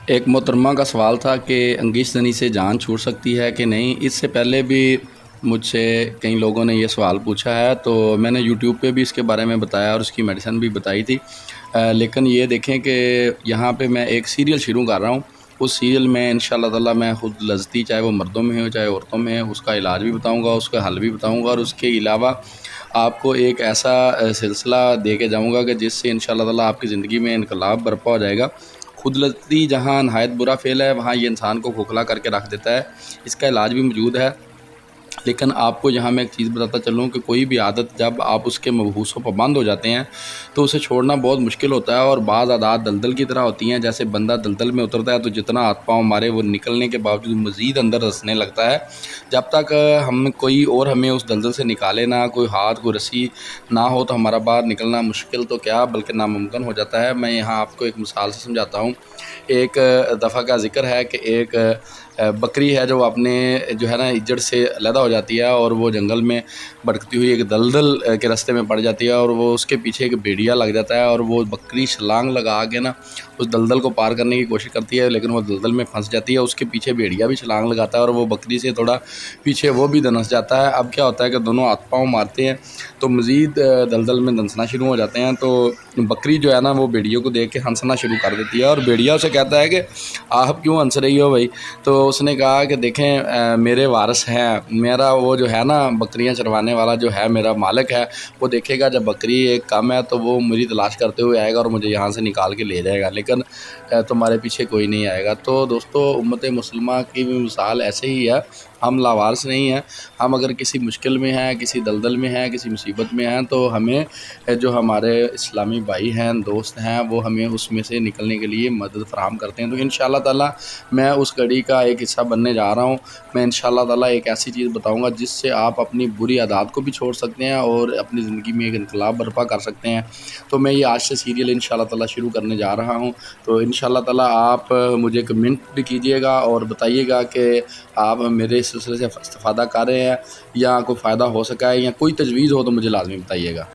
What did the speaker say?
ایک محترمہ کا سوال تھا کہ انگیخت زنی سے جان چھوٹ سکتی ہے کہ نہیں۔ اس سے پہلے بھی مجھ سے کئی لوگوں نے یہ سوال پوچھا ہے، تو میں نے یوٹیوب پہ بھی اس کے بارے میں بتایا اور اس کی میڈیسن بھی بتائی تھی، لیکن یہ دیکھیں کہ یہاں پہ میں ایک سیریل شروع کر رہا ہوں۔ اس سیریل میں انشاءاللہ تعالیٰ میں خود لذتی، چاہے وہ مردوں میں ہو چاہے عورتوں میں ہے، اس کا علاج بھی بتاؤں گا، اس کا حل بھی بتاؤں گا، اور اس کے علاوہ آپ کو ایک ایسا سلسلہ دے کے جاؤں گا کہ جس سے انشاءاللہ تعالیٰ آپ کی زندگی میں انقلاب برپا ہو جائے گا۔ خود لذتی جہاں نہایت برا فعل ہے، وہاں یہ انسان کو کھوکھلا کر کے رکھ دیتا ہے۔ اس کا علاج بھی موجود ہے، لیکن آپ کو یہاں میں ایک چیز بتاتا چلوں کہ کوئی بھی عادت جب آپ اس کے مبہوس و پابند ہو جاتے ہیں تو اسے چھوڑنا بہت مشکل ہوتا ہے، اور بعض عادات دلدل کی طرح ہوتی ہیں۔ جیسے بندہ دلدل میں اترتا ہے تو جتنا ہاتھ پاؤں مارے وہ نکلنے کے باوجود مزید اندر رسنے لگتا ہے۔ جب تک ہم کوئی اور ہمیں اس دلدل سے نکالے نہ، کوئی ہاتھ کوئی رسی نہ ہو، تو ہمارا باہر نکلنا مشکل تو کیا بلکہ ناممکن ہو جاتا ہے۔ میں یہاں آپ کو ایک مثال سے سمجھاتا ہوں۔ ایک دفعہ کا ذکر ہے کہ ایک بکری ہے جو اپنے جو ہے نا اجڑ سے علیحدہ ہو جاتی ہے، اور وہ جنگل میں بھٹکتی ہوئی ایک دلدل کے راستے میں پڑ جاتی ہے، اور وہ اس کے پیچھے ایک بھیڑیا لگ جاتا ہے، اور وہ بکری چھلانگ لگا کے نا اس دلدل کو پار کرنے کی کوشش کرتی ہے، لیکن وہ دلدل میں پھنس جاتی ہے۔ اس کے پیچھے بھیڑیا بھی چھلانگ لگاتا ہے، اور وہ بکری سے تھوڑا پیچھے وہ بھی دنس جاتا ہے۔ اب کیا ہوتا ہے کہ دونوں ہاتھ پاؤں مارتے ہیں تو مزید دلدل میں دنسنا شروع ہو جاتے ہیں، تو بکری جو ہے نا وہ بھیڑیے کو دیکھ کے ہنسنا شروع کر دیتی ہے، اور بھیڑیا اسے کہتا ہے کہ آپ کیوں ہنس رہی ہو بھائی؟ تو اس نے کہا کہ دیکھیں میرے وارث ہیں، میرا وہ جو ہے نا بکریاں چروانے والا جو ہے میرا مالک ہے، وہ دیکھے گا جب بکری ایک کم ہے تو وہ میری تلاش کرتے ہوئے آئے گا اور مجھے یہاں سے نکال کے لے جائے گا، لیکن تمہارے پیچھے کوئی نہیں آئے گا۔ تو دوستو، امت مسلمہ کی بھی مثال ایسے ہی ہے۔ ہم لاوارث نہیں ہیں۔ ہم اگر کسی مشکل میں ہیں، کسی دلدل میں ہیں، کسی مصیبت میں ہیں، تو ہمیں جو ہمارے اسلامی بھائی ہیں، دوست ہیں، وہ ہمیں اس میں سے نکلنے کے لیے مدد فراہم کرتے ہیں۔ تو انشاءاللہ تعالیٰ میں اس گھڑی کا ایک حصہ بننے جا رہا ہوں۔ میں انشاءاللہ تعالیٰ ایک ایسی چیز بتاؤں گا جس سے آپ اپنی بری عادات کو بھی چھوڑ سکتے ہیں اور اپنی زندگی میں ایک انقلاب برپا کر سکتے ہیں۔ تو میں یہ آج سے سیریل انشاءاللہ تعالیٰ شروع کرنے جا رہا ہوں۔ تو انشاءاللہ تعالیٰ آپ مجھے کمنٹ بھی کیجیے گا اور بتائیے گا کہ آپ میرے اس سلسلے سے استفادہ کر رہے ہیں، یا کوئی فائدہ ہو سکا ہے، یا کوئی تجویز ہو تو مجھے لازمی بتائیے گا۔